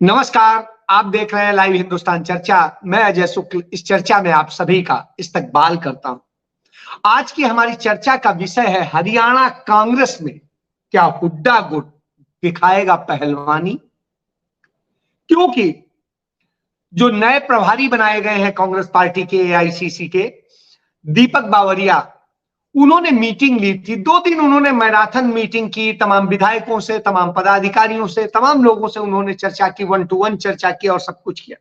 नमस्कार। आप देख रहे हैं लाइव हिंदुस्तान चर्चा। मैं अजय शुक्ल इस चर्चा में आप सभी का इस्तकबाल करता हूं। आज की हमारी चर्चा का विषय है हरियाणा कांग्रेस में क्या हुड्डा गुट दिखाएगा पहलवानी। क्योंकि जो नए प्रभारी बनाए गए हैं कांग्रेस पार्टी के एआईसीसी के दीपक बावरिया, उन्होंने मीटिंग ली थी। 2 दिन उन्होंने मैराथन मीटिंग की, तमाम विधायकों से, तमाम पदाधिकारियों से, तमाम लोगों से उन्होंने चर्चा की, 1-to-1 चर्चा की और सब कुछ किया।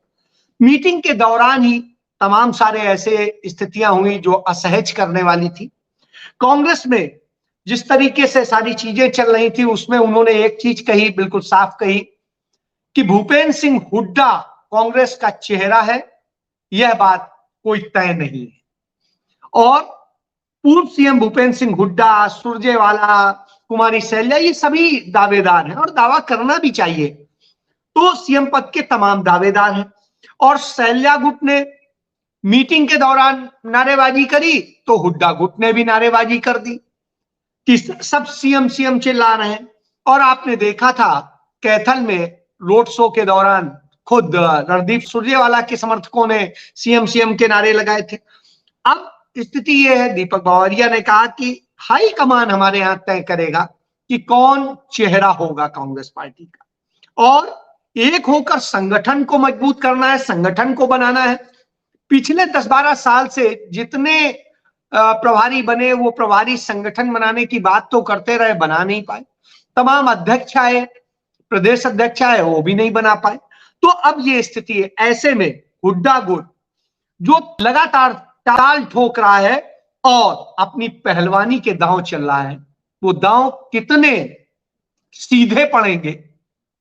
मीटिंग के दौरान ही तमाम सारे ऐसे स्थितियां हुई जो असहज करने वाली थी। कांग्रेस में जिस तरीके से सारी चीजें चल रही थी उसमें उन्होंने एक चीज कही, बिल्कुल साफ कही कि भूपेंद्र सिंह हुड्डा कांग्रेस का चेहरा है। यह बात कोई तय नहीं है। और पूर्व सीएम भूपेंद्र सिंह हुड्डा, सुरजेवाला, कुमारी शैलजा, ये सभी दावेदार हैं और दावा करना भी चाहिए। तो सीएम पद के तमाम दावेदार हैं। और शैलजा गुट ने मीटिंग के दौरान नारेबाजी करी तो हुड्डा गुट ने भी नारेबाजी कर दी कि सब सीएम सीएम चिल्ला रहे हैं। और आपने देखा था कैथल में रोड शो के दौरान खुद रणदीप सुरजेवाला के समर्थकों ने सीएम सीएम के नारे लगाए थे। अब स्थिति यह है, दीपक बावरिया ने कहा कि हाई कमान हमारे यहां तय करेगा कि कौन चेहरा होगा कांग्रेस पार्टी का, और एक होकर संगठन को मजबूत करना है, संगठन को बनाना है। पिछले 10-12 साल से जितने प्रभारी बने वो प्रभारी संगठन बनाने की बात तो करते रहे, बना नहीं पाए। तमाम अध्यक्ष आए, प्रदेश अध्यक्ष आए, वो भी नहीं बना पाए। तो अब ये स्थिति है। ऐसे में हुड्डा गुट जो लगातार ताल ठोक रहा है और अपनी पहलवानी के दांव चल रहा है, वो दांव कितने सीधे पड़ेंगे,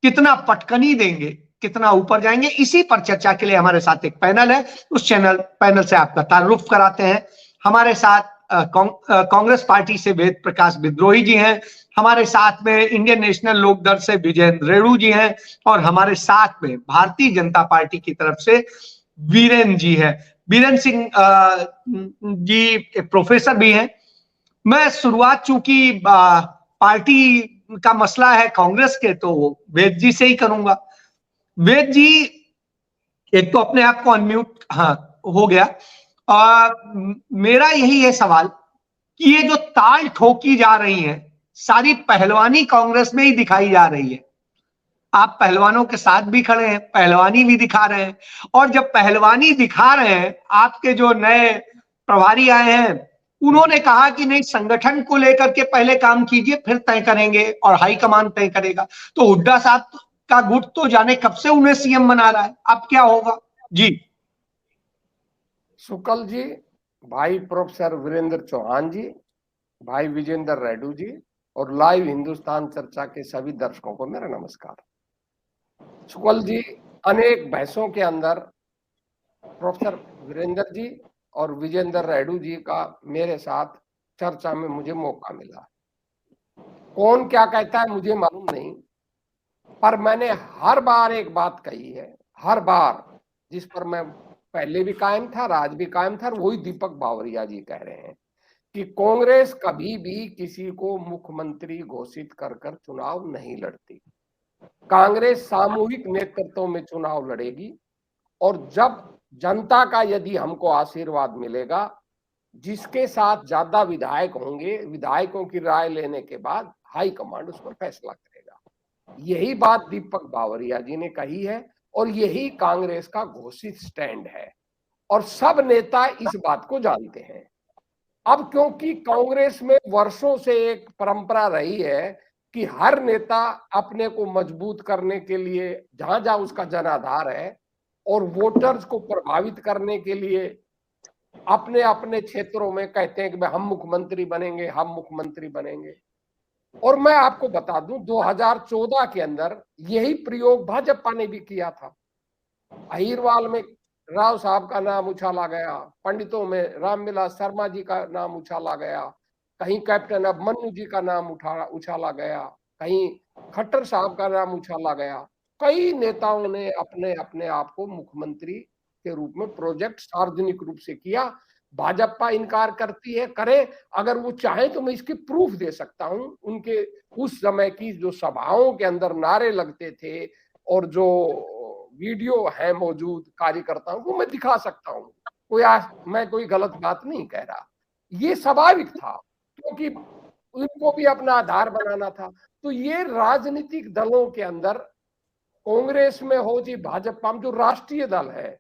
कितना पटकनी देंगे, कितना ऊपर जाएंगे, इसी पर चर्चा के लिए हमारे साथ एक पैनल है। उस पैनल से आपका तारुफ कराते हैं। हमारे साथ कांग्रेस पार्टी से वेद प्रकाश विद्रोही जी हैं, हमारे साथ में इंडियन नेशनल लोकदल से विजेंद्र रेणु जी हैं, और हमारे साथ में भारतीय जनता पार्टी की तरफ से वीरेंद्र जी है। वीरेंद्र सिंह जी प्रोफेसर भी हैं। मैं शुरुआत चूंकि पार्टी का मसला है कांग्रेस के, तो वेद जी से ही करूंगा। वेद जी, एक तो अपने आप को अनम्यूट, हाँ हो गया। मेरा यही है सवाल कि ये जो ताल ठोकी जा रही है सारी पहलवानी कांग्रेस में ही दिखाई जा रही है। आप पहलवानों के साथ भी खड़े हैं, पहलवानी भी दिखा रहे हैं, और जब पहलवानी दिखा रहे हैं, आपके जो नए प्रभारी आए हैं उन्होंने कहा कि नहीं, संगठन को लेकर के पहले काम कीजिए, फिर तय करेंगे और हाईकमान तय करेगा। तो हुड्डा साहब का गुट तो जाने कब से उन्हें सीएम बना रहा है, अब क्या होगा जी। शुक्ल जी, भाई प्रोफेसर वीरेंद्र चौहान जी, भाई विजेंद्र रेड्डू जी और लाइव हिंदुस्तान चर्चा के सभी दर्शकों को मेरा नमस्कार। शुक्ल जी, अनेक बहसों के अंदर प्रोफेसर वीरेंद्र जी और विजेंद्र रेड्डू जी का मेरे साथ चर्चा में मुझे मौका मिला। कौन क्या कहता है मुझे मालूम नहीं, पर मैंने हर बार एक बात कही है, हर बार, जिस पर मैं पहले भी कायम था, आज भी कायम था, वही दीपक बावरिया जी कह रहे हैं कि कांग्रेस कभी भी किसी को मुख्यमंत्री घोषित कर चुनाव नहीं लड़ती। कांग्रेस सामूहिक नेतृत्व में चुनाव लड़ेगी, और जब जनता का यदि हमको आशीर्वाद मिलेगा, जिसके साथ ज्यादा विधायक होंगे, विधायकों की राय लेने के बाद हाईकमांड उस पर फैसला करेगा। यही बात दीपक बावरिया जी ने कही है और यही कांग्रेस का घोषित स्टैंड है, और सब नेता इस बात को जानते हैं। अब क्योंकि कांग्रेस में वर्षों से एक परंपरा रही है कि हर नेता अपने को मजबूत करने के लिए, जहां जहां उसका जनाधार है, और वोटर्स को प्रभावित करने के लिए अपने अपने क्षेत्रों में कहते हैं कि हम मुख्यमंत्री बनेंगे, हम मुख्यमंत्री बनेंगे। और मैं आपको बता दूं, 2014 के अंदर यही प्रयोग भाजपा ने भी किया था। अहिरवाल में राव साहब का नाम उछाला गया, पंडितों में रामविलास शर्मा जी का नाम उछाला गया, कहीं कैप्टन अभिमन्यु जी का नाम उछाला गया, कहीं खट्टर साहब का नाम उछाला गया। कई नेताओं ने अपने अपने आप को मुख्यमंत्री के रूप में प्रोजेक्ट सार्वजनिक रूप से किया। भाजपा इनकार करती है, करे अगर वो चाहे तो मैं इसकी प्रूफ दे सकता हूं। उनके उस समय की जो सभाओं के अंदर नारे लगते थे और जो वीडियो है मौजूद कार्यकर्ताओं को मैं दिखा सकता हूँ। मैं कोई गलत बात नहीं कह रहा, ये स्वाभाविक था क्योंकि उनको भी अपना आधार बनाना था। तो ये राजनीतिक दलों के अंदर, कांग्रेस में हो जी भाजपा में, जो राष्ट्रीय दल है,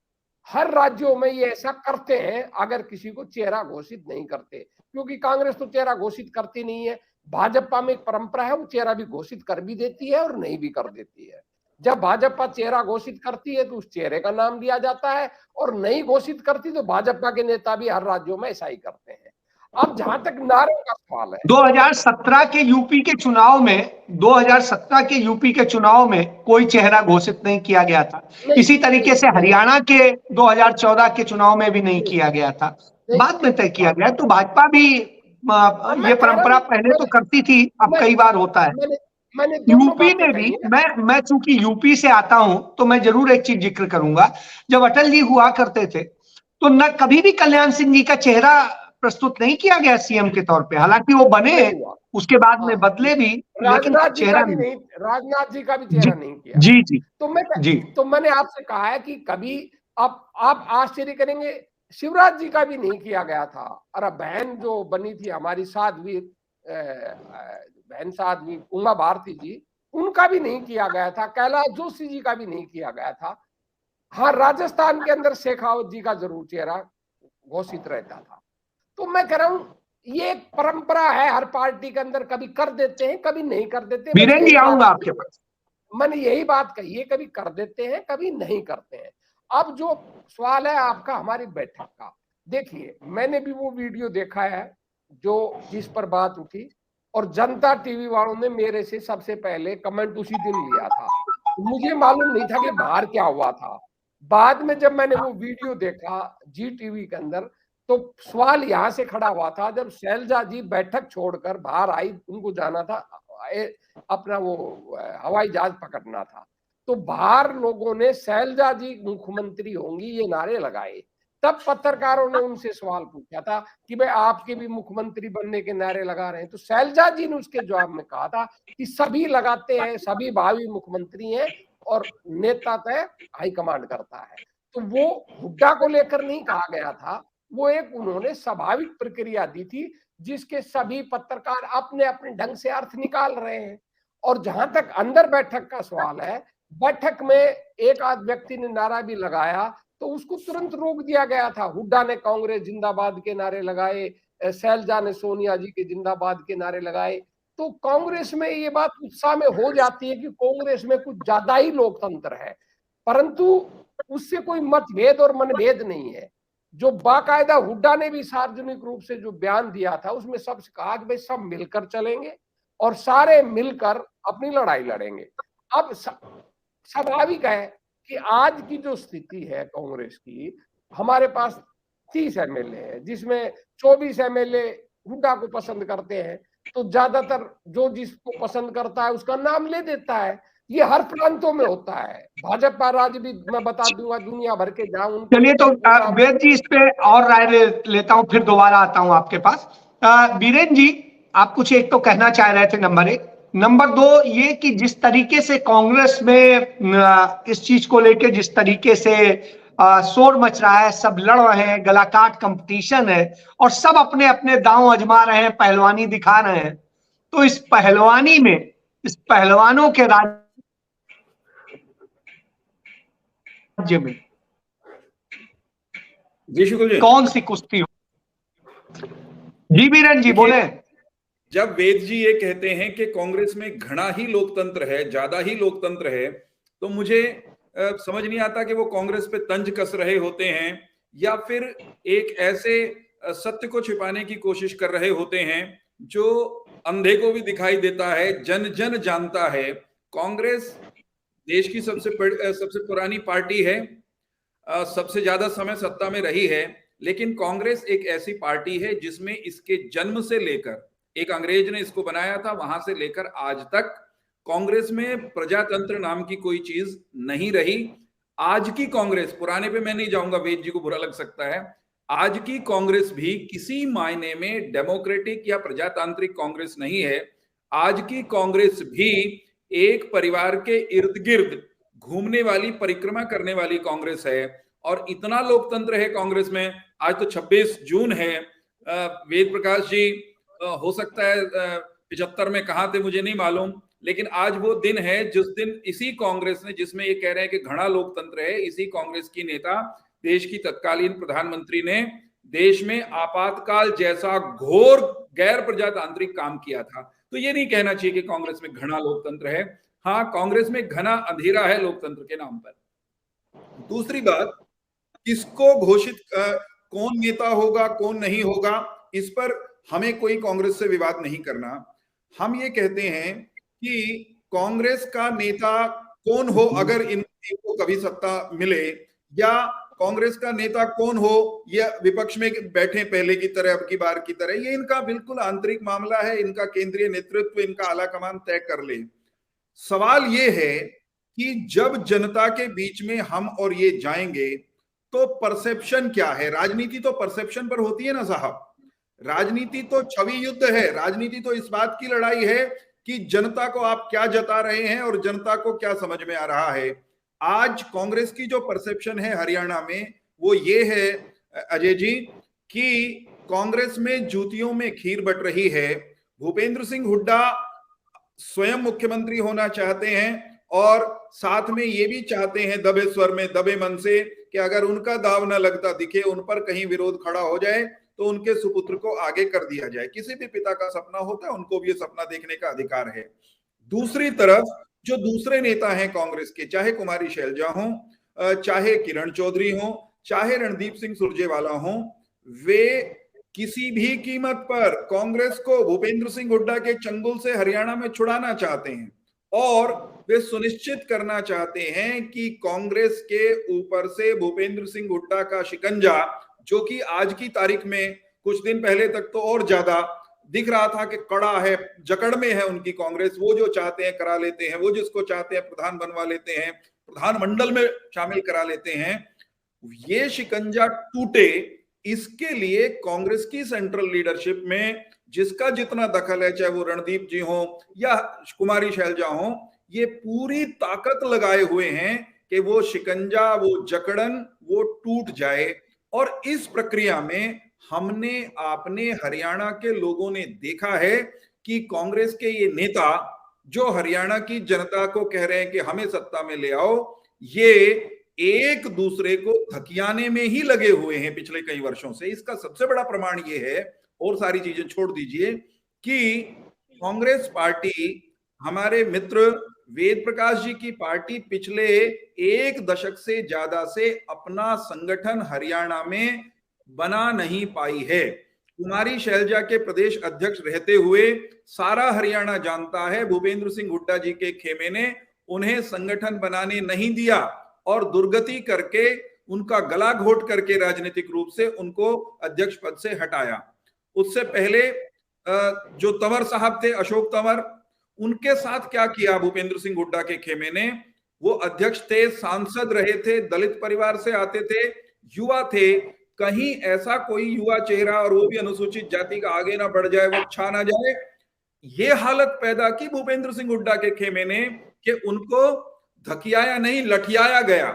हर राज्यों में ये ऐसा करते हैं अगर किसी को चेहरा घोषित नहीं करते, क्योंकि कांग्रेस तो चेहरा घोषित करती नहीं है। भाजपा में एक परंपरा है, वो चेहरा भी घोषित कर भी देती है और नहीं भी कर देती है। जब भाजपा चेहरा घोषित करती है तो उस चेहरे का नाम लिया जाता है, और नहीं घोषित करती तो भाजपा के नेता भी हर राज्यों में ऐसा ही करते हैं। अब जहां तक नारों का सवाल है, 2017 के यूपी के चुनाव में 2017 के यूपी के चुनाव में कोई चेहरा घोषित नहीं किया गया था। इसी तरीके से हरियाणा के 2014 के चुनाव में भी नहीं किया गया था, बाद में तय किया गया। तो भाजपा भी ये परंपरा पहले तो करती थी, अब कई बार होता है। यूपी में भी मैं चूंकि यूपी से आता हूं तो मैं जरूर एक चीज जिक्र करूंगा। जब अटल जी हुआ करते थे तो न कभी भी कल्याण सिंह जी का चेहरा प्रस्तुत नहीं किया गया सीएम के तौर पे, हालांकि वो बने उसके बाद में बदले भी, लेकिन चेहरा नहीं, राजनाथ जी का भी चेहरा नहीं किया। जी जी तो मैंने आपसे कहा है कि कभी आप आश्चर्य करेंगे, शिवराज जी का भी नहीं किया गया था। अरे बहन जो बनी थी हमारी साध्वी, बहन साध्वी उमा भारती जी, उनका भी नहीं किया गया था। कैलाश जोशी जी का भी नहीं किया गया था। हाँ, राजस्थान के अंदर शेखावत जी का जरूर चेहरा घोषित रहता था। तो मैं कह रहा हूं ये एक परंपरा है, हर पार्टी के अंदर कभी कर देते हैं कभी नहीं कर देते। वीरेंद्र जी आऊंगा आपके पास, मैंने यही बात कही है, कभी कर देते हैं कभी नहीं करते हैं। अब जो सवाल है आपका हमारी बैठक का, देखिए मैंने भी वो वीडियो देखा है जो जिस पर बात उठी, और जनता टीवी वालों ने मेरे से सबसे पहले कमेंट उसी दिन लिया था। मुझे मालूम नहीं था कि बाहर क्या हुआ था। बाद में जब मैंने वो वीडियो देखा जी टीवी के अंदर, तो सवाल यहां से खड़ा हुआ था, जब शैलजा जी बैठक छोड़कर बाहर आई, उनको जाना था अपना वो हवाई जहाज पकड़ना था, तो बाहर लोगों ने शैलजा जी मुख्यमंत्री होंगी ये नारे लगाए। तब पत्रकारों ने उनसे सवाल पूछा था कि भाई आपके भी मुख्यमंत्री बनने के नारे लगा रहे हैं, तो शैलजा जी ने उसके जवाब में कहा था कि सभी लगाते हैं, सभी भावी मुख्यमंत्री हैं और नेता तय हाईकमांड करता है। तो वो हुड्डा को लेकर नहीं कहा गया था, वो एक उन्होंने स्वाभाविक प्रक्रिया दी थी जिसके सभी पत्रकार अपने अपने ढंग से अर्थ निकाल रहे हैं। और जहां तक अंदर बैठक का सवाल है, बैठक में एक आध व्यक्ति ने नारा भी लगाया तो उसको तुरंत रोक दिया गया था। हुड्डा ने कांग्रेस जिंदाबाद के नारे लगाए, शैलजा ने सोनिया जी के जिंदाबाद के नारे लगाए। तो कांग्रेस में ये बात उत्साह में हो जाती है कि कांग्रेस में कुछ ज्यादा ही लोकतंत्र है, परंतु उससे कोई मतभेद और मनभेद नहीं है। जो बाकायदा हुड्डा ने भी सार्वजनिक रूप से जो बयान दिया था उसमें सबसे कहा कि भाई सब मिलकर चलेंगे और सारे मिलकर अपनी लड़ाई लड़ेंगे। अब स्वाभाविक है कि आज की जो स्थिति है कांग्रेस की, हमारे पास 30 एमएलए है जिसमें 24 एमएलए हुड्डा को पसंद करते हैं, तो ज्यादातर जो जिसको पसंद करता है उसका नाम ले देता है। ये हर प्रांतों में होता है। भाजपा राज्य भी मैं बता दूंगा दुनिया भर के जाऊं। चलिए तो वेद जी इस पे और राय लेता हूं, फिर दोबारा आता हूं आपके पास। वीरेंद्र जी आप कुछ एक तो कहना चाह रहे थे, नंबर 1। नंबर 2 ये कि जिस तरीके से कांग्रेस में इस चीज को लेके जिस तरीके से शोर मच रहा है, सब लड़ रहे हैं, गलाकाट कंपटीशन है और सब अपने अपने दांव आजमा रहे हैं, पहलवानी दिखा रहे हैं, तो इस पहलवानी में इस पहलवानों के राज्य में जी कौन सी कुश्ती हो? जी वीरेंद्र जी बोले। जब वेद जी ये कहते हैं कि कांग्रेस में घना ही लोकतंत्र है, ज्यादा ही लोकतंत्र है, तो मुझे समझ नहीं आता कि वो कांग्रेस पे तंज कस रहे होते हैं या फिर एक ऐसे सत्य को छिपाने की कोशिश कर रहे होते हैं जो अंधे को भी दिखाई देता है, जन जन जानता है। कांग्रेस देश की सबसे पुरानी पार्टी है, सबसे ज्यादा समय सत्ता में रही है, लेकिन कांग्रेस एक ऐसी पार्टी है जिसमें इसके जन्म से लेकर, एक अंग्रेज ने इसको बनाया था, वहां से लेकर आज तक कांग्रेस में प्रजातंत्र नाम की कोई चीज नहीं रही। आज की कांग्रेस, पुराने पे मैं नहीं जाऊंगा, वेद जी को बुरा लग सकता है, आज की कांग्रेस भी किसी मायने में डेमोक्रेटिक या प्रजातांत्रिक कांग्रेस नहीं है। आज की कांग्रेस भी एक परिवार के इर्द गिर्द घूमने वाली, परिक्रमा करने वाली कांग्रेस है और इतना लोकतंत्र है कांग्रेस में। आज तो 26 जून है। वेद प्रकाश जी हो सकता है 75 में कहाँ थे मुझे नहीं मालूम, लेकिन आज वो दिन है जिस दिन इसी कांग्रेस ने, जिसमें ये कह रहे हैं कि घना लोकतंत्र है, इसी कांग्रेस की नेता, देश की तत्कालीन प्रधानमंत्री ने देश में आपातकाल जैसा घोर गैर प्रजातांत्रिक काम किया था। तो ये नहीं कहना चाहिए कि कांग्रेस में घना लोकतंत्र है। हाँ, कांग्रेस में घना अंधेरा है लोकतंत्र के नाम पर। दूसरी बात, किसको घोषित कौन नेता होगा कौन नहीं होगा, इस पर हमें कोई कांग्रेस से विवाद नहीं करना। हम ये कहते हैं कि कांग्रेस का नेता कौन हो अगर इनको कभी सत्ता मिले, या कांग्रेस का नेता कौन हो या विपक्ष में बैठे पहले की तरह, अब की बार की तरह, ये इनका बिल्कुल आंतरिक मामला है। इनका केंद्रीय नेतृत्व, इनका आला कमान तय कर ले। सवाल ये है कि जब जनता के बीच में हम और ये जाएंगे तो परसेप्शन क्या है। राजनीति तो परसेप्शन पर होती है ना साहब। राजनीति तो छवि युद्ध है। राजनीति तो इस बात की लड़ाई है कि जनता को आप क्या जता रहे हैं और जनता को क्या समझ में आ रहा है। आज कांग्रेस की जो परसेप्शन है हरियाणा में वो ये है अजय जी कि कांग्रेस में जूतियों में खीर बट रही है। भूपेंद्र सिंह हुड्डा स्वयं मुख्यमंत्री होना चाहते हैं और साथ में ये भी चाहते हैं दबे स्वर में, दबे मन से, कि अगर उनका दाव न लगता दिखे, उन पर कहीं विरोध खड़ा हो जाए तो उनके सुपुत्र को आगे कर दिया जाए। किसी भी पिता का सपना होता है, उनको भी ये सपना देखने का अधिकार है। दूसरी तरफ जो दूसरे नेता हैं कांग्रेस के, चाहे कुमारी शैलजा हो, चाहे किरण चौधरी हो, चाहे रणदीप सिंह सुरजेवाला हो, वे किसी भी कीमत पर कांग्रेस को भूपेंद्र सिंह हुड्डा के चंगुल से हरियाणा में छुड़ाना चाहते हैं और वे सुनिश्चित करना चाहते हैं कि कांग्रेस के ऊपर से भूपेंद्र सिंह हुड्डा का शिकंजा, जो कि आज की तारीख में, कुछ दिन पहले तक तो और ज्यादा दिख रहा था कि कड़ा है, जकड़ में है उनकी कांग्रेस, वो जो चाहते हैं करा लेते हैं, वो जिसको चाहते हैं प्रधान बनवा लेते हैं, प्रधानमंडल में शामिल करा लेते हैं। ये शिकंजा टूटे, इसके लिए कांग्रेस की सेंट्रल लीडरशिप में जिसका जितना दखल है, चाहे वो रणदीप जी हो या कुमारी शैलजा हो, ये पूरी ताकत लगाए हुए हैं कि वो शिकंजा, वो जकड़न, वो टूट जाए। और इस प्रक्रिया में हमने, आपने, हरियाणा के लोगों ने देखा है कि कांग्रेस के ये नेता जो हरियाणा की जनता को कह रहे हैं कि हमें सत्ता में ले आओ, ये एक दूसरे को धकियाने में ही लगे हुए हैं पिछले कई वर्षों से। इसका सबसे बड़ा प्रमाण ये है, और सारी चीजें छोड़ दीजिए, कि कांग्रेस पार्टी, हमारे मित्र वेद प्रकाश जी की पार्टी, पिछले 1 दशक से ज्यादा से अपना संगठन हरियाणा में बना नहीं पाई है। कुमारी शैलजा के प्रदेश अध्यक्ष रहते हुए सारा हरियाणा जानता है भूपेंद्र सिंह हुड्डा जी के खेमे ने उन्हें संगठन बनाने नहीं दिया और दुर्गति करके, उनका गला घोट करके राजनीतिक रूप से उनको अध्यक्ष पद से हटाया। उससे पहले जो तंवर साहब थे, अशोक तंवर, उनके साथ क्या किया भूपेंद्र सिंह हुड्डा के खेमे ने। वो अध्यक्ष थे, सांसद रहे थे, दलित परिवार से आते थे, युवा थे, कहीं ऐसा कोई युवा चेहरा, और वो भी अनुसूचित जाति का, आगे ना बढ़ जाए, वो छा ना जाए। ये हालत पैदा की भूपेंद्र सिंह हुड्डा के खेमे ने कि उनको धकियाया नहीं, लठियाया गया,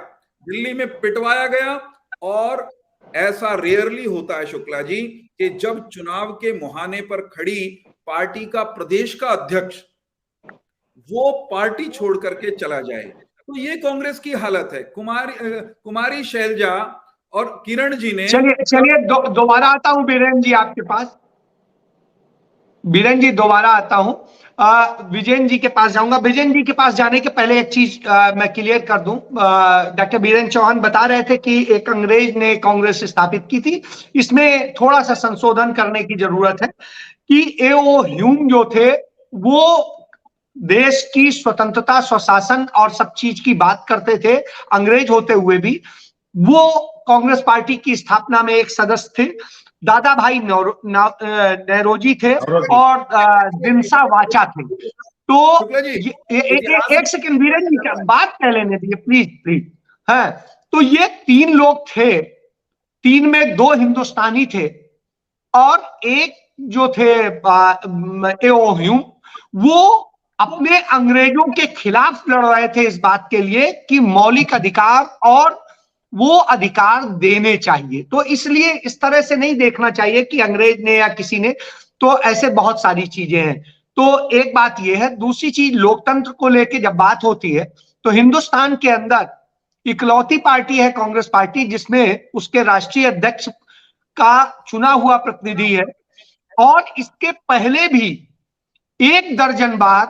दिल्ली में पिटवाया गया। और ऐसा रेयरली होता है शुक्ला जी कि जब चुनाव के मुहाने पर खड़ी पार्टी का प्रदेश का अध्यक्ष वो पार्टी छोड़ करके चला जाए। तो ये कांग्रेस की हालत है। कुमारी शैलजा और किरण जी ने, चलिए दोबारा आता हूं बीरेन जी आपके पास। बीरेन जी दोबारा आता हूं, विजयन जी के पास जाऊंगा। विजयन जी के पास जाने के पहले एक चीज मैं क्लियर कर दूं। डॉक्टर बीरेन चौहान बता रहे थे कि एक अंग्रेज ने कांग्रेस स्थापित की थी। इसमें थोड़ा सा संशोधन करने की जरूरत है कि ए.ओ. ह्यूम जो थे वो देश की स्वतंत्रता, स्वशासन और सब चीज की बात करते थे, अंग्रेज होते हुए भी। वो कांग्रेस पार्टी की स्थापना में एक सदस्य थे। दादा भाई नेरोजी थे और दिनसा वाचा थे। तो एक सेकंड वीरेन जी, क्या बात कह लेने दीजिए प्लीज। है तो ये 3 लोग थे, 3 में 2 हिंदुस्तानी थे और एक जो थे ए.ओ. ह्यूम, वो अपने अंग्रेजों के खिलाफ लड़ रहे थे इस बात के लिए कि मौलिक अधिकार और वो अधिकार देने चाहिए। तो इसलिए इस तरह से नहीं देखना चाहिए कि अंग्रेज ने या किसी ने, तो ऐसे बहुत सारी चीजें हैं। तो एक बात यह है। दूसरी चीज, लोकतंत्र को लेकर जब बात होती है तो हिंदुस्तान के अंदर इकलौती पार्टी है कांग्रेस पार्टी जिसमें उसके राष्ट्रीय अध्यक्ष का चुना हुआ प्रतिनिधि है, और इसके पहले भी 1 दर्जन बार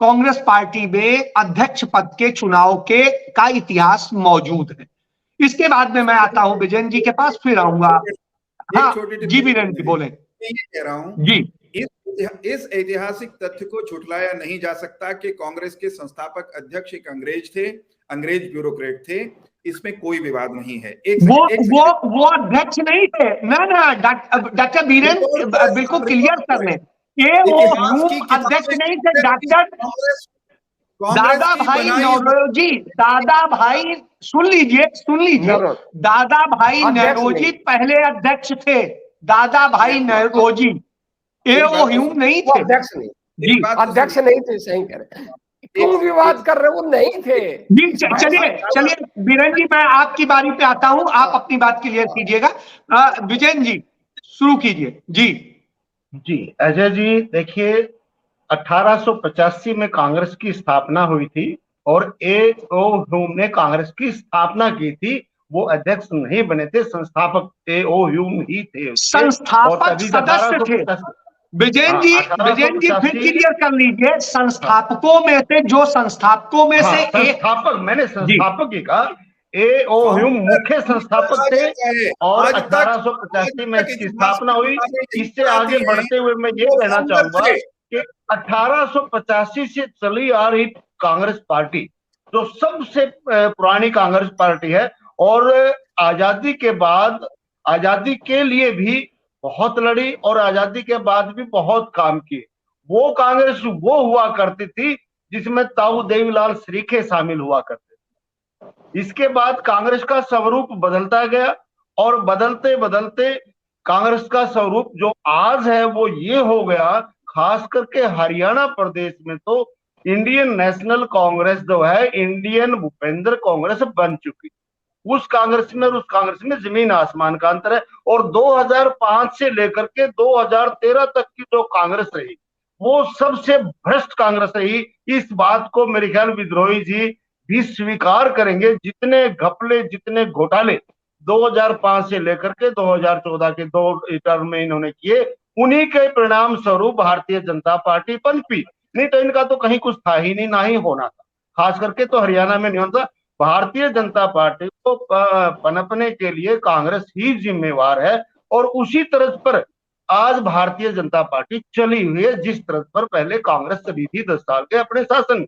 कांग्रेस पार्टी में अध्यक्ष पद के चुनाव के का इतिहास मौजूद है। इसके बाद में मैं आता हूं विजयन जी के पास, फिर आऊंगा। हाँ जी वीरेंद्र जी बोले। ये कह रहा हूं जी, इस ऐतिहासिक तथ्य को झुठलाया नहीं जा सकता कि कांग्रेस के संस्थापक अध्यक्ष एक अंग्रेज थे, अंग्रेज ब्यूरोक्रेट थे। इसमें कोई विवाद नहीं है। वो अध्यक्ष नहीं थे ना। डॉक्टर वीरेंद्र बिल्कुल क्लियर कर लें, वो अध्यक्ष नहीं थे। डॉक्टर दादा भाई नौरोजी, दादा भाई सुन लीजिए दादा भाई नौरोजी पहले अध्यक्ष थे। दादा भाई नौरोजी एओ ह्यूम नहीं थे। अध्यक्ष नहीं थे। सही कह रहे हैं। क्यों विवाद कर रहे? वो नहीं थे जी। चलिए बीरेन जी, मैं आपकी बारी पे आता हूं, आप अपनी बात क्लियर कीजिएगा। विजयन जी शुरू कीजिए। जी अजय जी, देखिए 1885 में कांग्रेस की स्थापना हुई थी और ए.ओ. ह्यूम ने कांग्रेस की स्थापना की थी। वो अध्यक्ष नहीं बने थे, संस्थापक ए.ओ. ह्यूम ही थे। संस्थापक सदस्य थे। विजयन जी फिर क्लियर कर लीजिए, संस्थापकों में से, जो संस्थापकों में से एक संस्थापक, मैंने संस्थापक ही कहा। ए.ओ. ह्यूम मुख्य संस्थापक थे और 1885 में इसकी स्थापना हुई। इससे आगे बढ़ते हुए मैं ये कहना चाहूंगा कि 1885 से चली आ रही कांग्रेस पार्टी जो सबसे पुरानी कांग्रेस पार्टी है, और आजादी के बाद, आजादी के लिए भी बहुत लड़ी और आजादी के बाद भी बहुत काम किए। वो कांग्रेस वो हुआ करती थी जिसमें ताऊ देवीलाल श्रीखे शामिल हुआ करते थे। इसके बाद कांग्रेस का स्वरूप बदलता गया और बदलते बदलते कांग्रेस का स्वरूप जो आज है वो ये हो गया। खास करके हरियाणा प्रदेश में तो इंडियन नेशनल कांग्रेस जो है, इंडियन भूपेंद्र कांग्रेस बन चुकी। उस कांग्रेस में और उस कांग्रेस में जमीन आसमान का अंतर है। और 2005 से लेकर के 2013 तक की जो कांग्रेस रही वो सबसे भ्रष्ट कांग्रेस रही। इस बात को मेरे ख्याल विद्रोही जी भी स्वीकार करेंगे। जितने घपले, जितने घोटाले 2005 से लेकर के 2014 के 2 टर्म में इन्होंने किए, उन्हीं के परिणाम स्वरूप भारतीय जनता पार्टी पनपी। नहीं तो इनका तो कहीं कुछ था ही नहीं, ना ही होना था। खास करके तो हरियाणा में नहीं होता। भारतीय जनता पार्टी को पनपने के लिए कांग्रेस ही जिम्मेवार है, और उसी तरह पर आज भारतीय जनता पार्टी चली हुई है जिस तरह पर पहले कांग्रेस चली थी 10 साल के अपने शासन।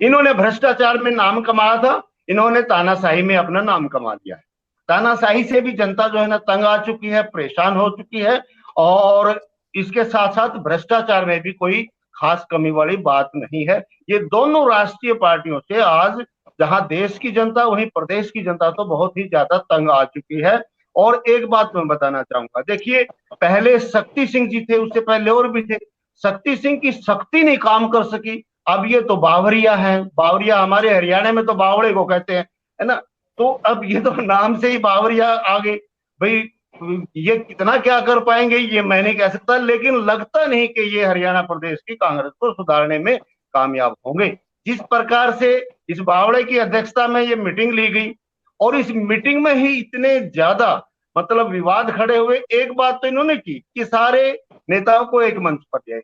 इन्होंने भ्रष्टाचार में नाम कमाया था, इन्होंने तानाशाही में अपना नाम कमा लिया है। तानाशाही से भी जनता जो है ना तंग आ चुकी है, परेशान हो चुकी है, और इसके साथ साथ भ्रष्टाचार में भी कोई खास कमी वाली बात नहीं है। ये दोनों राष्ट्रीय पार्टियों से आज जहां देश की जनता वहीं प्रदेश की जनता तो बहुत ही ज्यादा तंग आ चुकी है। और एक बात मैं बताना चाहूंगा, देखिए पहले शक्ति सिंह जी थे, उससे पहले और भी थे। शक्ति सिंह की शक्ति नहीं काम कर सकी, अब ये तो बावरिया है। बावरिया हमारे हरियाणा में तो बावड़े को कहते हैं, है ना। तो अब ये तो नाम से ही बावरिया आ गए। भाई ये कितना क्या कर पाएंगे ये मैं नहीं कह सकता, लेकिन लगता नहीं कि ये हरियाणा प्रदेश की कांग्रेस को सुधारने में कामयाब होंगे। जिस प्रकार से इस बावड़े की अध्यक्षता में ये मीटिंग ली गई और इस मीटिंग में ही इतने ज्यादा मतलब विवाद खड़े हुए। एक बात तो इन्होंने की कि सारे नेताओं को एक मंच पर जाए।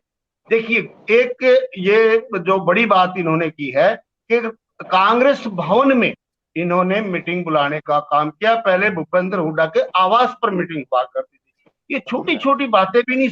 देखिए एक ये जो बड़ी बात इन्होंने की है कि कांग्रेस भवन में इन्होंने मीटिंग बुलाने का काम किया। पहले भूपेंद्र हुड्डा के आवास पर मीटिंग हुआ करती थी। ये छोटी छोटी बातें भी नहीं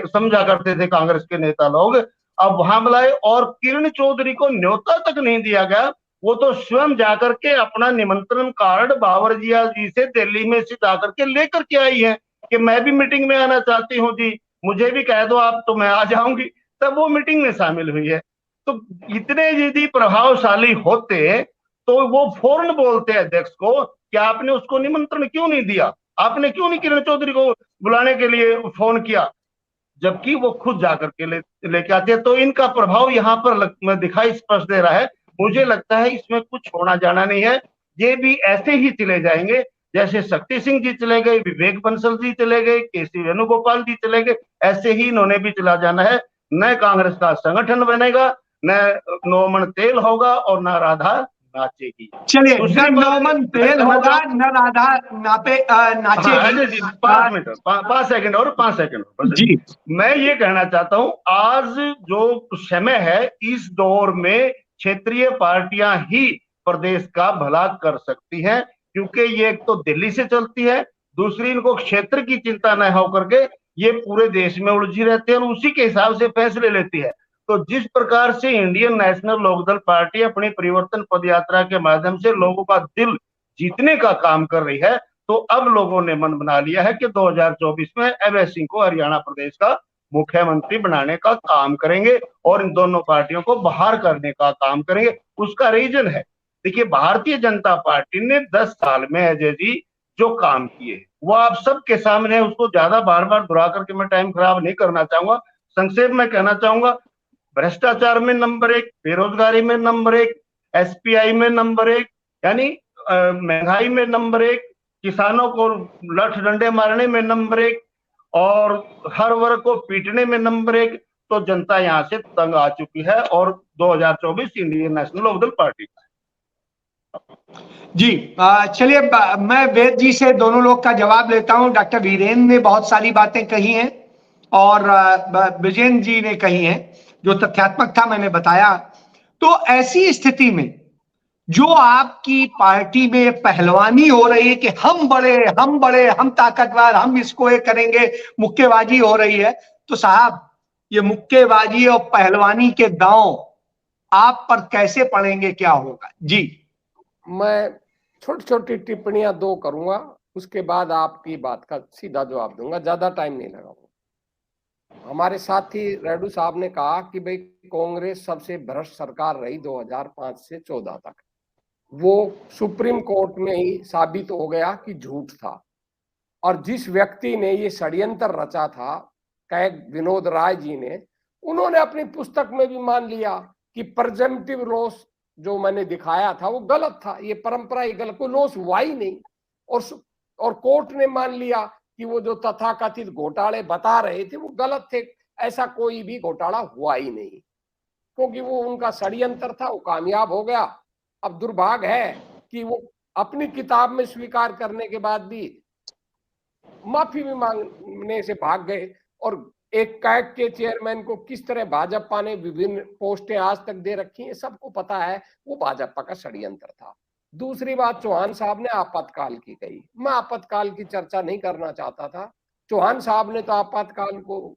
समझा करते थे कांग्रेस के नेता लोग। अब वहां बुलाए और किरण चौधरी को न्योता तक नहीं दिया गया। वो तो स्वयं जाकर के अपना निमंत्रण कार्ड बावरजिया जी से दिल्ली में से जाकर के लेकर के आई है कि मैं भी मीटिंग में आना चाहती हूँ जी, मुझे भी कह दो आप तो मैं आ जाऊंगी। तब वो मीटिंग में शामिल हुई है। तो इतने यदि प्रभावशाली होते तो वो फौरन बोलते अध्यक्ष को कि आपने उसको निमंत्रण क्यों नहीं दिया, आपने क्यों नहीं किरण चौधरी को बुलाने के लिए फोन किया। जबकि वो खुद जाकर के लेके आते हैं। तो इनका प्रभाव यहाँ पर दिखाई स्पष्ट दे रहा है। मुझे लगता है इसमें कुछ होना जाना नहीं है, ये भी ऐसे ही चले जाएंगे जैसे शक्ति सिंह जी चले गए, विवेक बंसल जी चले गए, केसी वेणुगोपाल जी चले गए, ऐसे ही इन्होंने भी चला जाना है। न कांग्रेस का संगठन बनेगा, न नौमन तेल होगा और न राधा नाचेगी। चलिए, न नौमन तेल होगा, न राधा नाचेगी। 5 सेकंड और 5 सेकंड जी, मैं ये कहना चाहता हूं, आज जो समय है, इस दौर में क्षेत्रीय पार्टियां ही प्रदेश का भला कर सकती हैं, क्योंकि ये एक तो दिल्ली से चलती है, दूसरी इनको क्षेत्र की चिंता न हो करके ये पूरे देश में उलझी रहती है और उसी के हिसाब से फैसले लेती है। तो जिस प्रकार से इंडियन नेशनल लोकदल पार्टी अपनी परिवर्तन पदयात्रा के माध्यम से लोगों का दिल जीतने का काम कर रही है, तो अब लोगों ने मन बना लिया है कि 2024 में अभय सिंह को हरियाणा प्रदेश का मुख्यमंत्री बनाने का काम करेंगे और इन दोनों पार्टियों को बाहर करने का काम करेंगे। उसका रीजन है, देखिए, भारतीय जनता पार्टी ने 10 साल में अजय जी जो काम किए वो आप सबके सामने है, उसको ज्यादा बार बार दोहरा करके मैं टाइम खराब नहीं करना चाहूंगा। संक्षेप में कहना चाहूंगा, भ्रष्टाचार में नंबर 1, बेरोजगारी में नंबर 1, एसपीआई में नंबर 1, यानी महंगाई में नंबर 1, किसानों को लठ डंडे मारने में नंबर 1 और हर वर्ग को पीटने में नंबर 1। तो जनता यहां से तंग आ चुकी है और 2024 इंडियन नेशनल लोकदल पार्टी का है। जी, चलिए, मैं वेद जी से दोनों लोग का जवाब लेता हूं। डॉक्टर वीरेंद्र ने बहुत सारी बातें कही हैं और विजेंद्र जी ने कही हैं, जो तथ्यात्मक था मैंने बताया। तो ऐसी स्थिति में जो आपकी पार्टी में पहलवानी हो रही है कि हम बड़े, हम ताकतवर, हम इसको ये करेंगे, मुक्केबाजी हो रही है, तो साहब ये मुक्केबाजी और पहलवानी के दांव आप पर कैसे पड़ेंगे, क्या होगा? जी, मैं छोटी छोटी टिप्पणियां 2 करूंगा, उसके बाद आपकी बात का सीधा जवाब दूंगा, ज्यादा टाइम नहीं लगाऊंगा। हमारे साथी रेड्डू साहब ने कहा कि भाई कांग्रेस सबसे भ्रष्ट सरकार रही 2005 से 14 तक। वो सुप्रीम कोर्ट में ही साबित हो गया कि झूठ था। और जिस व्यक्ति ने ये षड्यंत्र रचा था, कैग विनोद राय जी ने, उन्होंने अपनी पुस्तक में भी मान लिया कि प्रेजम्पटिव लॉस जो मैंने दिखाया था वो गलत था, ये परंपरा ही गलत, कोई लॉस हुआ ही नहीं। और कोर्ट ने मान लिया कि वो जो तथाकथित घोटाले बता रहे थे वो गलत थे, ऐसा कोई भी घोटाला हुआ ही नहीं, क्योंकि वो उनका षड्यंत्र था, वो कामयाब हो गया। अब दुर्भाग्य है कि वो अपनी किताब में स्वीकार करने के बाद भी माफी भी मांगने से भाग गए। और एक कैग के चेयरमैन को किस तरह भाजपा ने विभिन्न पोस्टें आज तक दे रखी हैं, सबको पता है, वो भाजपा का षड्यंत्र था। दूसरी बात चौहान साहब ने आपातकाल की कही, मैं आपातकाल की चर्चा नहीं करना चाहता था। चौहान साहब ने तो आपातकाल को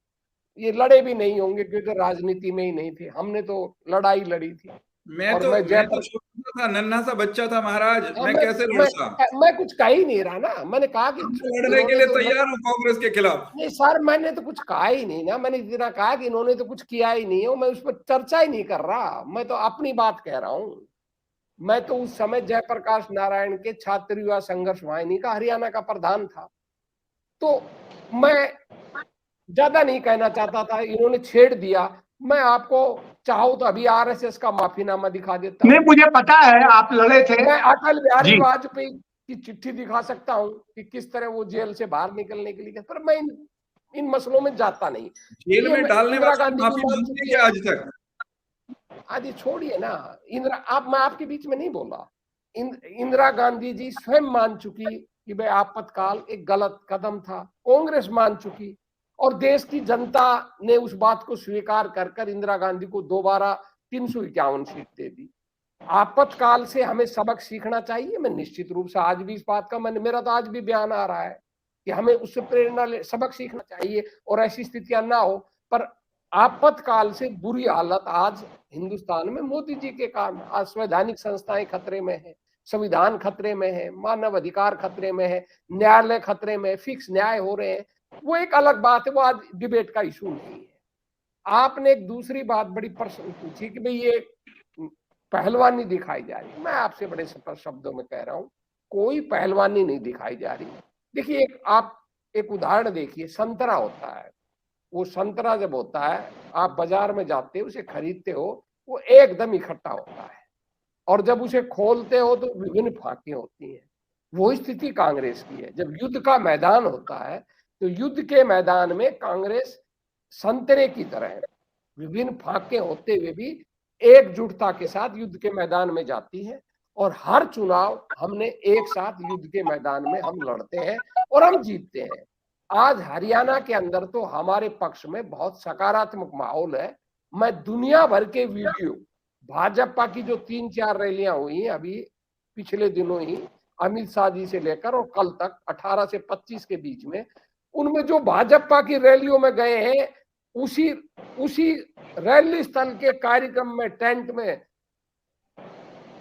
ये लड़े भी नहीं होंगे क्योंकि राजनीति में ही नहीं थे, हमने तो लड़ाई लड़ी थी। मैं तो छोटा था, नन्हा सा बच्चा था महाराज, मैं कैसे लड़ता? मैं कुछ कह ही नहीं रहा ना, मैंने कहा कि लड़ने के लिए तैयार हूं कांग्रेस के खिलाफ। नहीं सर, मैंने तो कुछ कहा ही नहीं ना, मैंने इतना कहा कि इन्होंने तो कुछ किया ही नहीं है, मैं उस पर चर्चा ही नहीं कर रहा, मैं तो अपनी बात कह रहा हूं। मैं तो उस समय जयप्रकाश नारायण के छात्र युवा संघर्ष वाहिनी का हरियाणा का प्रधान था, तो मैं ज्यादा नहीं कहना चाहता था, इन्होंने छेड़ दिया। मैं आपको चाहूं तो अभी आरएसएस का माफीनामा दिखा देता हूं। नहीं, मुझे पता है आप लड़े थे। मैं अटल बिहारी वाजपेयी की चिट्ठी दिखा सकता हूं कि किस तरह वो जेल से बाहर निकलने के लिए, पर मैं इन मसलों में जाता नहीं। जेल में डालने वाला माफी मांगती है आज तक। आदि छोड़िए ना, मैं आपके बीच में नहीं बोला। इंदिरा गांधी जी स्वयं मान चुकी कि भाई आपातकाल एक गलत कदम था, कांग्रेस मान चुकी और देश की जनता ने उस बात को स्वीकार कर इंदिरा गांधी को दोबारा 351 सीट दे दी। आपातकाल से हमें सबक सीखना चाहिए। मैं निश्चित रूप से आज भी इस बात का मेरा तो आज भी बयान आ रहा है कि हमें उससे प्रेरणा सबक सीखना चाहिए और ऐसी स्थितियां ना हो। पर आपातकाल से बुरी हालत आज हिंदुस्तान में मोदी जी के कारण, आज संवैधानिक संस्थाएं खतरे में है, संविधान खतरे में है, मानव अधिकार खतरे में है, न्यायालय खतरे में, फिक्स न्याय हो रहे हैं, वो एक अलग बात है, वो आज डिबेट का इशू नहीं है। आपने एक दूसरी बात बड़ी प्रश्न पूछी कि भाई ये पहलवानी दिखाई जा रही, मैं आपसे बड़े स्पष्ट शब्दों में कह रहा हूं, कोई पहलवानी नहीं दिखाई जा रही। देखिए आप एक उदाहरण देखिए, संतरा होता है, वो संतरा जब होता है, आप बाजार में जाते हो, उसे खरीदते हो, वो एकदम इकट्ठा होता है, और जब उसे खोलते हो तो विभिन्न फांके होती हैं। वो स्थिति कांग्रेस की है। जब युद्ध का मैदान होता है तो युद्ध के मैदान में कांग्रेस संतरे की तरह है, विभिन्न फांके होते हुए भी एकजुटता के साथ युद्ध के मैदान में जाती है, और हर चुनाव हमने एक साथ युद्ध के मैदान में हम लड़ते हैं और हम जीतते हैं। आज हरियाणा के अंदर तो हमारे पक्ष में बहुत सकारात्मक माहौल है। मैं दुनिया भर के वीडियो, भाजपा की जो 3-4 रैलियां हुई हैं अभी पिछले दिनों ही, अमित शाह जी से लेकर और कल तक 18 से 25 के बीच में, उनमें जो भाजपा की रैलियों में गए हैं, उसी रैली स्थल के कार्यक्रम में टेंट में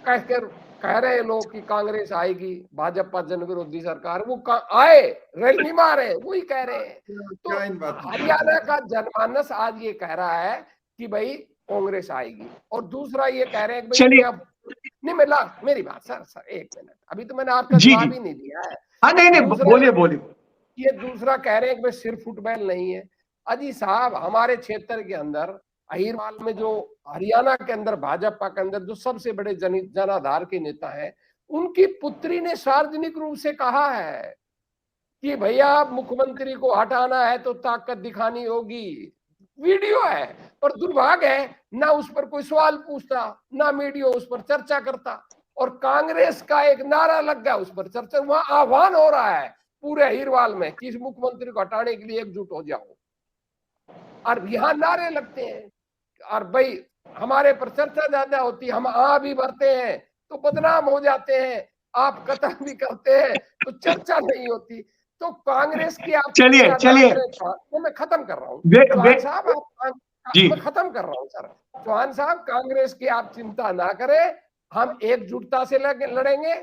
कहकर कह रहे हैं लोग कि कांग्रेस आएगी, भाजपा जन विरोधी सरकार, वो आए, रैली में आ रहे हैं, वही कह रहे हैं। तो हरियाणा का जनमानस आज ये कह रहा है कि भाई कांग्रेस आएगी, और दूसरा ये कह रहे हैं कि भाई नहीं, मेरी बात सर एक मिनट, अभी तो मैंने आपका जवाब ही नहीं दिया है। हाँ, नहीं बोलिए। ये दूसरा कह रहे हैं कि भाई सिर्फ फुटबॉल नहीं है। अजी साहब, हमारे क्षेत्र के अंदर अहिरवाल में, जो हरियाणा के अंदर भाजपा के अंदर जो सबसे बड़े जनाधार के नेता हैं, उनकी पुत्री ने सार्वजनिक रूप से कहा है कि भैया मुख्यमंत्री को हटाना है तो ताकत दिखानी होगी। वीडियो है, और दुर्भाग्य है ना उस पर कोई सवाल पूछता, ना मीडिया उस पर चर्चा करता, और कांग्रेस का एक नारा लग गया उस पर चर्चा। वहां आह्वान हो रहा है पूरे अहिरवाल में कि इस मुख्यमंत्री को हटाने के लिए एकजुट हो जाओ, और यहाँ नारे लगते हैं, और भाई हमारे पर चर्चा ज्यादा होती है, हम आ भी भरते हैं तो बदनाम हो जाते हैं, आप कतल भी करते हैं तो चर्चा नहीं होती। तो कांग्रेस की आप चलिए मैं खत्म कर रहा हूँ चौहान साहब, मैं खत्म कर रहा हूँ सर। चौहान साहब, कांग्रेस की आप चिंता ना करें, हम एकजुटता से लड़ेंगे।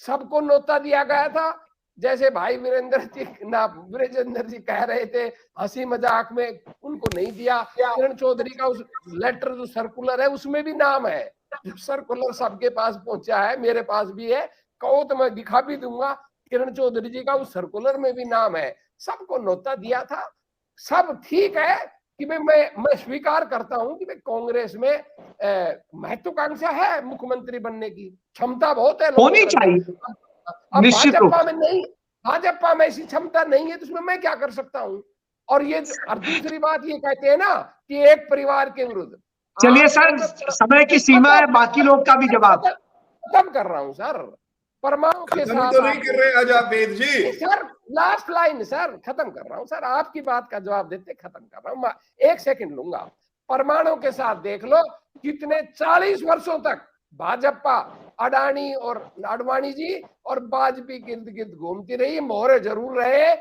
सबको न्योता दिया गया था, जैसे भाई वीरेंद्र जी कह रहे थे हंसी मजाक में, उनको नहीं दिया। किरण चौधरी का उस लेटर जो सर्कुलर है उसमें भी नाम है, जो सर्कुलर सबके पास पहुंचा है, मेरे पास भी है, कहो तो मैं दिखा भी दूंगा। किरण चौधरी जी का उस सर्कुलर में भी नाम है, सबको न्योता दिया था, सब ठीक है कि मैं स्वीकार करता हूं कि कांग्रेस में महत्वाकांक्षा है मुख्यमंत्री बनने की, क्षमता बहुत है, होनी चाहिए। अब भाजपा में नहीं, भाजपा में ऐसी क्षमता नहीं है तो उसमें मैं क्या कर सकता हूं। और दूसरी बात ये कहते हैं ना कि एक परिवार के विरुद्ध। चलिए सर, समय की सीमा है, बाकी लोग का भी जवाब खत्म कर रहा हूं सर। परमाणु के साथ तो नहीं कर रहे आज आप वेद जी सर, लास्ट लाइन सर, खत्म कर रहा हूं सर, आपकी बात का जवाब देते खत्म कर रहा हूं मैं, 1 सेकंड लूंगा। परमाणु के साथ देख लो, कितने 40 वर्षों तक भाजपा अडानी और आडवाणी जी और वाजपेयी के इर्द गिर्द घूमती रही, मोहरे जरूर रहे,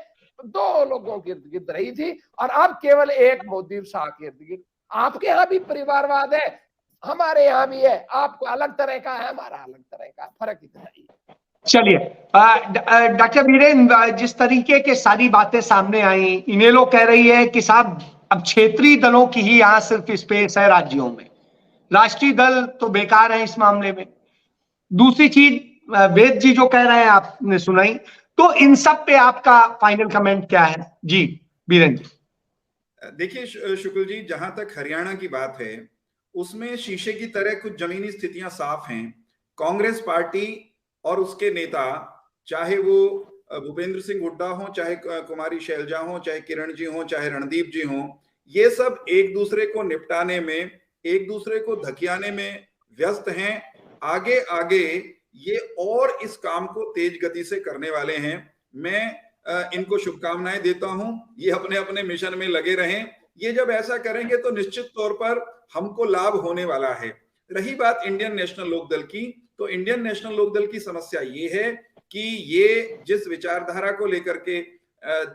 2 लोगों के इर्द गिर्द रही थी, और अब केवल एक मोदी शाह के इर्द गिर्द। आपके यहाँ भी परिवारवाद है, हमारे यहाँ भी है, आपको अलग तरह का है, हमारा अलग तरह का, फर्क इतना ही है। चलिए डॉक्टर वीरेंद्र, जिस तरीके के सारी बातें सामने आई, इनेलो कह रही है कि साहब अब क्षेत्रीय दलों की ही यहाँ सिर्फ स्पेस है राज्यों में, राष्ट्रीय दल तो बेकार है इस मामले में। दूसरी चीज वेद जी जो कह रहे हैं आपने सुनाई, तो इन सब पे आपका फाइनल कमेंट क्या है? जी वीरेंद्र जी। देखिए शुक्ल जी, जहां तक हरियाणा की बात है उसमें शीशे की तरह कुछ जमीनी स्थितियां साफ हैं। कांग्रेस पार्टी और उसके नेता, चाहे वो भूपेंद्र सिंह हुड्डा हो, चाहे कुमारी शैलजा हो, चाहे किरण जी हो, चाहे रणदीप जी हो, ये सब एक दूसरे को निपटाने में, एक दूसरे को धकियाने में व्यस्त हैं। आगे आगे ये और इस काम को तेज गति से करने वाले हैं। मैं इनको शुभकामनाएं देता हूं, ये अपने अपने मिशन में लगे रहें। ये जब ऐसा करेंगे तो निश्चित तौर पर हमको लाभ होने वाला है। रही बात इंडियन नेशनल लोकदल की, तो इंडियन नेशनल लोकदल की समस्या ये है कि ये जिस विचारधारा को लेकर के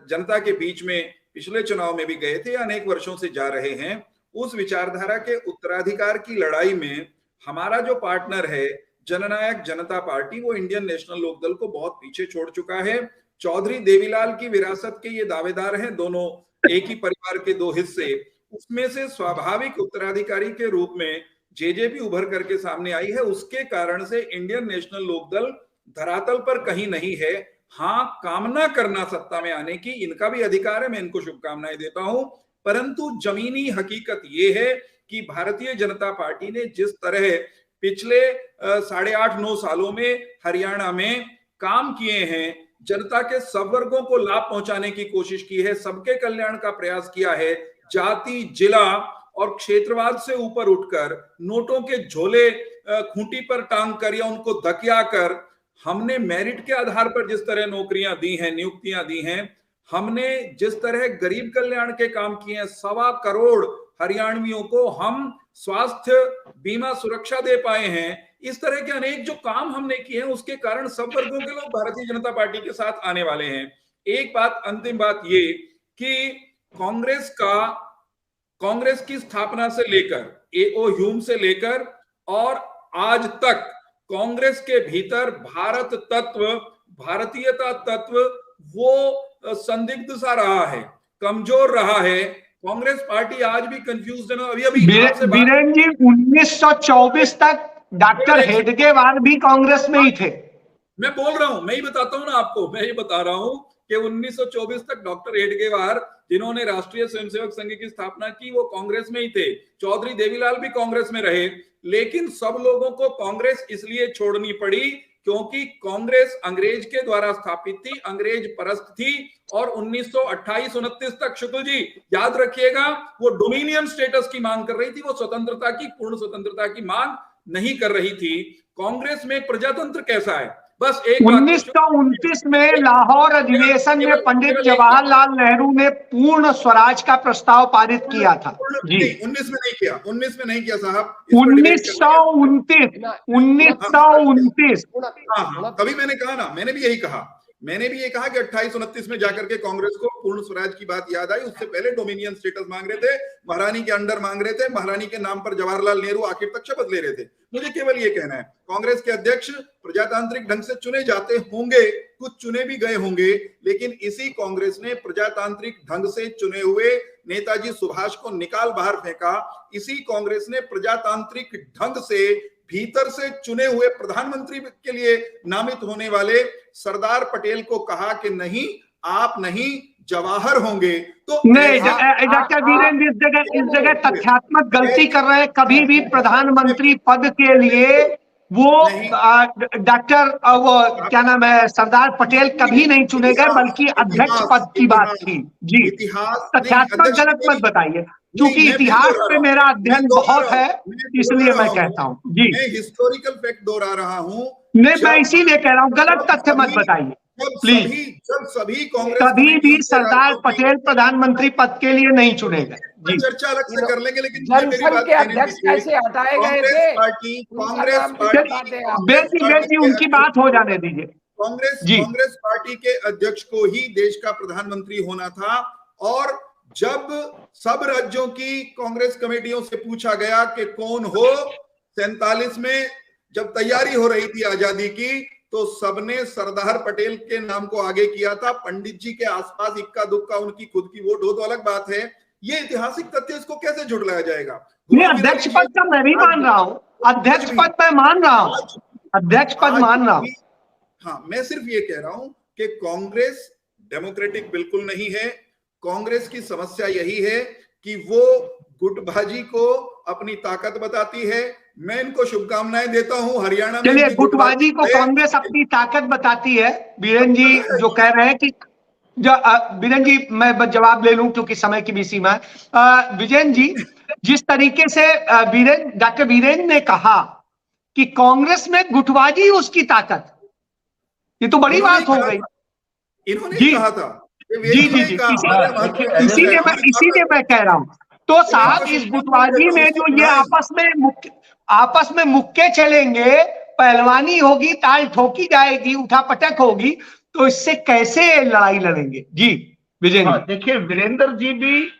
जनता के बीच में पिछले चुनाव में भी गए थे, अनेक वर्षों से जा रहे हैं, उस विचारधारा के उत्तराधिकार की लड़ाई में हमारा जो पार्टनर है जननायक जनता पार्टी, वो इंडियन नेशनल लोकदल को बहुत पीछे छोड़ चुका है। चौधरी देवीलाल की विरासत के ये दावेदार हैं, दोनों एक ही परिवार के 2 हिस्से, उसमें से स्वाभाविक उत्तराधिकारी के रूप में जेजेपी उभर करके सामने आई है। उसके कारण से इंडियन नेशनल लोकदल धरातल पर कहीं नहीं है। हाँ, कामना करना सत्ता में आने की इनका भी अधिकार है, मैं इनको शुभकामनाएं देता हूं, परंतु जमीनी हकीकत ये है कि भारतीय जनता पार्टी ने जिस तरह पिछले 8.5-9 सालों में हरियाणा में काम किए हैं, जनता के सब वर्गों को लाभ पहुंचाने की कोशिश की है, सबके कल्याण का प्रयास किया है, जाति, जिला और क्षेत्रवाद से ऊपर उठकर नोटों के झोले खूंटी पर टांग कर या उनको धकिया कर हमने मेरिट के आधार पर जिस तरह नौकरियां दी हैं, नियुक्तियां दी हैं, हमने जिस तरह गरीब कल्याण के काम किए हैं, 1.25 करोड़ हरियाणवियों को हम स्वास्थ्य बीमा सुरक्षा दे पाए हैं, इस तरह के अनेक जो काम हमने किए हैं, उसके कारण सब वर्गों के लोग भारतीय जनता पार्टी के साथ आने वाले हैं। एक बात, अंतिम बात ये कि कांग्रेस की स्थापना से लेकर, A.O. ह्यूम से लेकर और आज तक कांग्रेस के भीतर भारत तत्व, भारतीयता तत्व वो संदिग्ध सा रहा है, कमजोर रहा है। कांग्रेस पार्टी आज भी कंफ्यूज है। अभी बीरेन जी 1924 तक डॉक्टर हेडगेवार भी कांग्रेस में ही थे। मैं बोल रहा हूं, मैं ही बताता हूं ना आपको, मैं ही बता रहा हूं कि 1924 तक डॉक्टर हेडगेवार, जिन्होंने राष्ट्रीय स्वयंसेवक संघ की स्थापना की, वो कांग्रेस में ही थे। चौधरी देवीलाल भी कांग्रेस में रहे, लेकिन सब लोगों को कांग्रेस इसलिए छोड़नी पड़ी क्योंकि कांग्रेस अंग्रेज के द्वारा स्थापित थी, अंग्रेज परस्त थी और 1928-29 तक, शुक्ल जी याद रखिएगा, वो डोमिनियन स्टेटस की मांग कर रही थी, वो स्वतंत्रता की, पूर्ण स्वतंत्रता की मांग नहीं कर रही थी। कांग्रेस में प्रजातंत्र कैसा है? बस एक 1929 में लाहौर अधिवेशन में पंडित जवाहरलाल नेहरू ने पूर्ण स्वराज का प्रस्ताव पारित किया था। जी 19 में नहीं किया, 19 में नहीं किया साहब, 1929। तभी मैंने कहा ना, मैंने भी यही कहा, मैंने भी ये कहा कि 28-29 में जाकर के कांग्रेस को पूर्ण स्वराज की बात याद आई। उससे पहले डोमिनियन स्टेटस मांग रहे थे, महारानी के अंडर मांग रहे थे, महारानी के नाम पर जवाहरलाल नेहरू आखिर तक शपथ ले रहे थे। मुझे केवल ये कहना है, कांग्रेस के अध्यक्ष प्रजातांत्रिक ढंग से चुने जाते होंगे, कुछ चुने भी गए होंगे, लेकिन इसी कांग्रेस ने प्रजातांत्रिक ढंग से चुने हुए नेताजी सुभाष को निकाल बाहर फेंका। इसी कांग्रेस ने प्रजातांत्रिक ढंग से भीतर से चुने हुए प्रधानमंत्री के लिए नामित होने वाले सरदार पटेल को कहा कि नहीं, आप नहीं, जवाहर होंगे। तो नहीं, डॉक्टर वीरेंद्र इस जगह तथ्यात्मक गलती कर रहे हैं। कभी भी प्रधानमंत्री पद के लिए वो डॉक्टर वो क्या नाम है, सरदार पटेल कभी नहीं चुने गए, बल्कि अध्यक्ष पद की बात थी। जी, तथ्यात्मक गलत मत बताइए, क्योंकि इतिहास पे मेरा अध्ययन बहुत है, इसलिए मैं कहता हूँ। जी, मैं हिस्टोरिकल फैक्ट दोहरा रहा हूँ। नहीं, मैं इसीलिए कह रहा हूँ, गलत तथ्य मत बताइए प्लीज। जब सभी कांग्रेस कभी भी सरदार पटेल प्रधानमंत्री पद के लिए नहीं चुने गए। जी, चर्चा अलग से कर लेंगे, लेकिन जनसंघ के अध्यक्ष कैसे हटाए गए थे? कांग्रेस पार्टी उनकी बात हो जाने दीजिए। कांग्रेस पार्टी के अध्यक्ष को ही देश का प्रधानमंत्री होना था, और जब सब राज्यों की कांग्रेस कमेटियों से पूछा गया कि कौन हो, 47 में जब तैयारी हो रही थी आजादी की, तो सबने सरदार पटेल के नाम को आगे किया था। पंडित जी के आसपास इक्का दुक्का उनकी खुद की वोट हो तो अलग बात है, ये ऐतिहासिक तथ्य, इसको कैसे झुठलाया जाएगा? अध्यक्ष पद का मैं भी मान रहा हूँ, अध्यक्ष पद मैं मान रहा हूँ, अध्यक्ष पद मान रहा हूँ। हाँ, मैं सिर्फ ये कह रहा हूं कि कांग्रेस डेमोक्रेटिक बिल्कुल नहीं है। कांग्रेस की समस्या यही है कि वो गुटबाजी को अपनी ताकत बताती है। मैं इनको शुभकामनाएं देता हूं। हरियाणा में चलिए, गुटबाजी को कांग्रेस अपनी ताकत बताती है। बीरेन जी जो कह रहे हैं कि बीरेन जी, मैं जवाब ले लूं क्योंकि समय की भी सीमा है। विजयन जी, जिस तरीके से डॉक्टर वीरेन ने कहा कि कांग्रेस में गुटबाजी उसकी ताकत, ये तो बड़ी बात हो गई। इन्होंने कहा था। जी, इसीलिए मैं कह रहा हूं। तो साहब, इस गुटबाजी में जो ये आपस में मुक्के चलेंगे, पहलवानी होगी, ताल ठोकी जाएगी, उठापटक होगी, तो इससे कैसे लड़ाई लड़ेंगे? जी विजय। देखिए, वीरेंद्र जी भी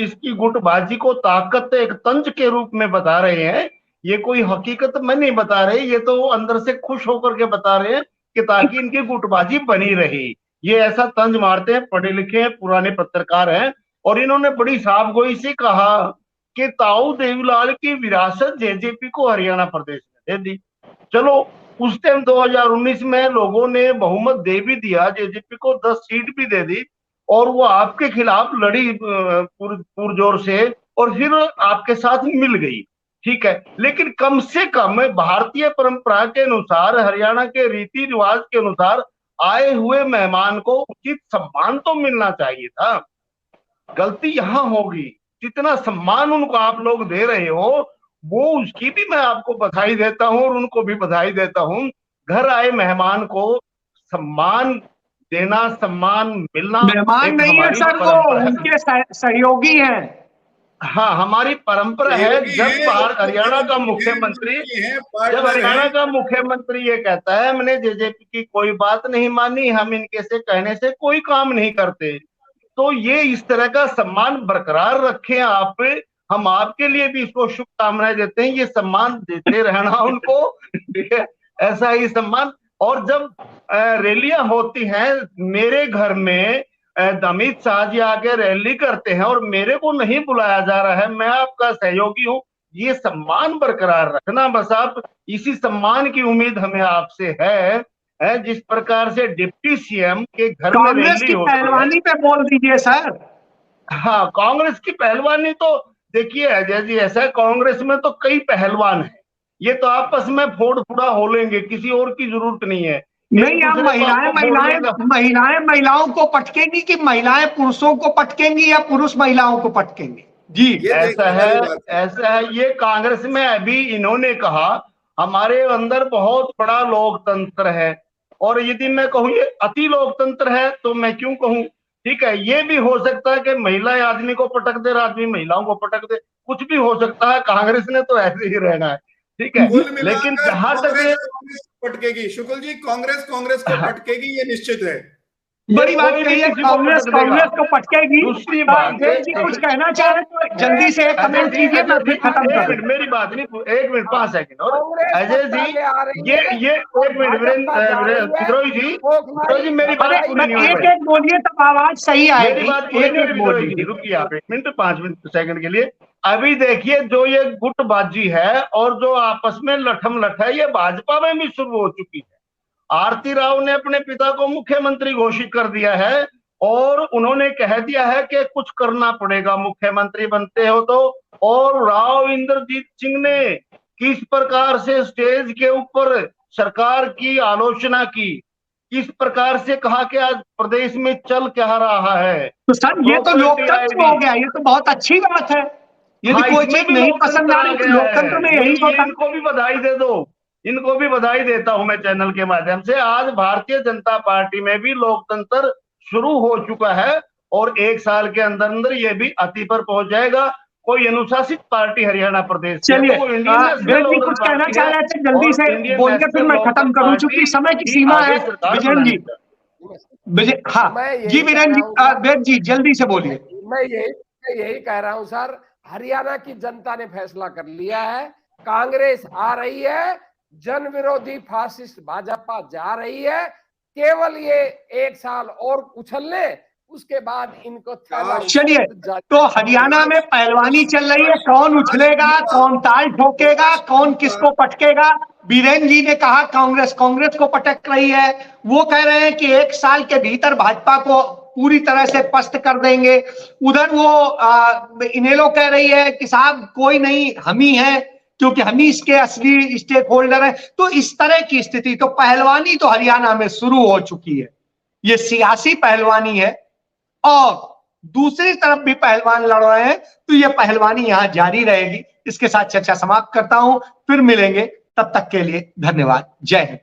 इसकी गुटबाजी को ताकत एक तंज के रूप में बता रहे हैं। ये कोई हकीकत में नहीं बता रहे, ये तो अंदर से खुश होकर के बता रहे हैं कि ताकि इनकी गुटबाजी बनी रहे। ये ऐसा तंज मारते हैं, पढ़े लिखे हैं, पुराने पत्रकार हैं, और इन्होंने बड़ी साफगोई से कहा कि ताऊ देवीलाल की विरासत जेजेपी को हरियाणा प्रदेश में दे दी। चलो, उस टाइम 2019 में लोगों ने बहुमत दे भी दिया, जेजेपी को 10 सीट भी दे दी, और वो आपके खिलाफ लड़ी पुरजोर से और फिर आपके साथ मिल गई, ठीक है, लेकिन कम से कम भारतीय परंपरा के अनुसार, हरियाणा के रीति रिवाज के अनुसार आए हुए मेहमान को उचित सम्मान तो मिलना चाहिए था। गलती यहां होगी, जितना सम्मान उनको आप लोग दे रहे हो वो उसकी भी मैं आपको बधाई देता हूं और उनको भी बधाई देता हूं। घर आए मेहमान को सम्मान देना, सम्मान मिलना मेहमान नहीं है सर, वो उनके सहयोगी हैं। हाँ, हमारी परंपरा है। जब हरियाणा का मुख्यमंत्री ये कहता है हमने जेजेपी की कोई बात नहीं मानी, हम इनके से कहने से कोई काम नहीं करते, तो ये इस तरह का सम्मान बरकरार रखें आप। हम आपके लिए भी इसको शुभकामनाएं देते हैं, ये सम्मान देते रहना उनको ऐसा ही सम्मान। और जब रैलियां होती हैं, मेरे घर में अमित शाह जी आके रैली करते हैं और मेरे को नहीं बुलाया जा रहा है, मैं आपका सहयोगी हूँ, ये सम्मान बरकरार रखना बस आप। इसी सम्मान की उम्मीद हमें आपसे है। जिस प्रकार से डिप्टी सीएम के घर में कांग्रेस की पहलवानी पे बोल दीजिए सर। हाँ, कांग्रेस की पहलवानी तो देखिए अजय जी, ऐसा है कांग्रेस में तो कई पहलवान हैं, ये तो आपस में फोड़ फुड़ा हो लेंगे, किसी और की जरूरत नहीं है। नहीं, आप महिलाएं महिलाओं को पटकेंगी कि महिलाएं पुरुषों को पटकेंगी या पुरुष महिलाओं को पटकेंगे? जी, ऐसा है। ये कांग्रेस में अभी इन्होंने कहा हमारे अंदर बहुत बड़ा लोकतंत्र है, और यदि मैं कहूँ ये अति लोकतंत्र है तो मैं क्यों कहूँ, ठीक है। ये भी हो सकता है कि महिला आदमी को पटक दे, आदमी महिलाओं को पटक दे, कुछ भी हो सकता है। कांग्रेस ने तो ऐसे ही रहना है, ठीक है। लेकिन जहां तक पटकेगी शुक्ल जी, कांग्रेस को पटकेगी, ये निश्चित है। बड़ी बात कही है, कांग्रेस को पटकेगी। दूसरी बात जी कुछ कहना चाह रहे तो जल्दी से कमेंट कीजिए, मैं फिर खत्म कर। मेरी बात नहीं, 1 मिनट 5 सेकंड। और अजय जी ये 1 मिनट विद्रोही जी मेरी बात एक बोलिए तब आवाज सही आएगी। रुकिए आप 1 मिनट 5 सेकंड के लिए। अभी देखिए जो ये गुटबाजी है और जो आपस में लठम लठ है, ये भाजपा में भी शुरू हो चुकी है। आरती राव ने अपने पिता को मुख्यमंत्री घोषित कर दिया है और उन्होंने कह दिया है कि कुछ करना पड़ेगा, मुख्यमंत्री बनते हो तो। और राव इंद्रजीत सिंह ने किस प्रकार से स्टेज के ऊपर सरकार की आलोचना की, किस प्रकार से कहा कि आज प्रदेश में चल क्या रहा है। तो सर ये तो लोकतंत्र हो गया, ये तो बहुत अच्छी बात है। यदि कोई चीज नहीं पसंद आ रही तो लोकतंत्र में यही होता है। इनको भी बधाई दे दो, इनको भी बधाई देता हूं मैं चैनल के माध्यम से। आज भारतीय जनता पार्टी में भी लोकतंत्र शुरू हो चुका है और 1 साल के अंदर अंदर ये भी अति पर पहुंच जाएगा। कोई अनुशासित पार्टी हरियाणा प्रदेश, चलिए कुछ कहना चाह रहे थे, जल्दी से बोल के फिर मैं खत्म करूं, चूंकि समय की सीमा है। विजयन जी, हाँ जी विजयन जी जल्दी से बोलिए। मैं यही कह रहा हूं सर, हरियाणा की जनता ने फैसला कर लिया है, कांग्रेस आ रही है, जन विरोधी फासिस्ट भाजपा जा रही है। केवल ये 1 साल और उछल ले, उसके बाद इनको चलिए तो हरियाणा में पहलवानी चल रही है, कौन उछलेगा, कौन ताल ठोकेगा, कौन किसको पटकेगा। बीरेन जी ने कहा कांग्रेस को पटक रही है, वो कह रहे हैं कि 1 साल के भीतर भाजपा को पूरी तरह से पस्त कर देंगे। उधर वो इनेलो कह रही है कि साहब कोई नहीं, हम ही हैं, क्योंकि हम ही इसके असली स्टेक होल्डर हैं। तो इस तरह की स्थिति, तो पहलवानी तो हरियाणा में शुरू हो चुकी है, ये सियासी पहलवानी है और दूसरी तरफ भी पहलवान लड़ रहे हैं, तो ये पहलवानी यहां जारी रहेगी। इसके साथ चर्चा समाप्त करता हूं, फिर मिलेंगे, तब तक के लिए धन्यवाद, जय हिंद।